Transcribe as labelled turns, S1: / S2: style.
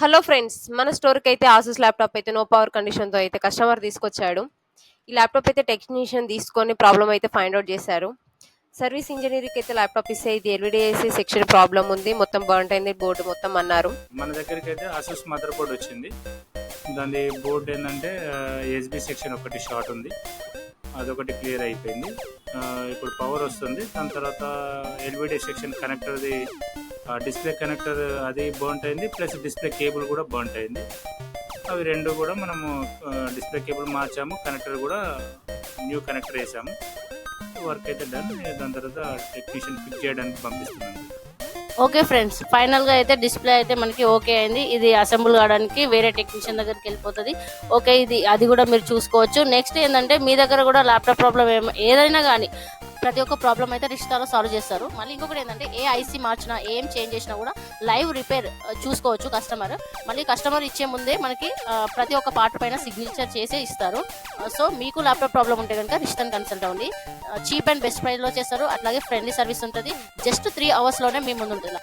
S1: Hello friends, మన స్టోర్‌కి అయితే ఆసూస్ ల్యాప్‌టాప్ అయితే నో పవర్ కండిషన్‌తో అయితే కస్టమర్ తీసుకొచ్చాడు. ఈ ల్యాప్‌టాప్ అయితే టెక్నీషియన్ తీసుకొని ప్రాబ్లమ్ అయితే ఫైండ్ ఔట్ చేశారు. సర్వీస్ ఇంజినీర్‌కి అయితే ల్యాప్‌టాప్ ఇస్తే ఇది ఎల్‌విడిఏసీ సెక్షన్ ప్రాబ్లమ్ ఉంది. మొత్తం బర్న్ట్ అయింది బోర్డ్ మొత్తం అన్నారు.
S2: మన దగ్గరికి అయితే అసూస్ మదర్ బోర్డ్ వచ్చింది. దాని బోర్డ్ ఏంటంటే ఎస్బి సెక్షన్ ఒకటి షార్ట్ ఉంది, అదొకటి క్లియర్ అయిపోయింది. ఇప్పుడు పవర్ వస్తుంది. దాని తర్వాత ఎల్విడి సెక్షన్ కనెక్టర్ది డిస్ప్లే కనెక్టర్ అది బర్న్ట్ అయింది, ప్లస్ డిస్ప్లే కేబుల్ కూడా బర్న్ట్ అయింది. అవి రెండు కూడా మనము డిస్ప్లే కేబుల్ మార్చాము, కనెక్టర్ కూడా న్యూ కనెక్టర్ వేసాము. వర్క్ అయితే డన్. దాని తర్వాత టెక్నీషియన్ ఫిక్స్ చేయడానికి పంపిస్తున్నాము.
S3: ఓకే ఫ్రెండ్స్, ఫైనల్గా అయితే డిస్ప్లే అయితే మనకి ఓకే అయింది. ఇది అసెంబుల్ కావడానికి వేరే టెక్నీషియన్ దగ్గరికి వెళ్ళిపోతుంది. ఓకే, అది కూడా మీరు చూసుకోవచ్చు. నెక్స్ట్ ఏంటంటే మీ దగ్గర కూడా ల్యాప్టాప్ ప్రాబ్లం ఏదైనా కానీ ప్రతి ఒక్క ప్రాబ్లం అయితే రిష్టాలో సాల్వ్ చేస్తారు. మళ్ళీ ఇంకొకటి ఏంటంటే ఏ ఐసీ మార్చినా ఏం చేంజ్ చేసినా కూడా లైవ్ రిపేర్ చూసుకోవచ్చు కస్టమర్. మళ్ళీ కస్టమర్ ఇచ్చే ముందే మనకి ప్రతి ఒక్క పార్ట్ పైన సిగ్నేచర్ చేసే ఇస్తారు. సో మీకు ల్యాప్టాప్ ప్రాబ్లం ఉంటే కనుక రిష్టాన్ కన్సల్ట్ అవ్వండి. చీప్ అండ్ బెస్ట్ ప్రైస్లో చేస్తారు. అట్లాగే ఫ్రెండ్లీ సర్వీస్ ఉంటుంది. జస్ట్ 3 hours లోనే మీ ముందు ఉంటుంది.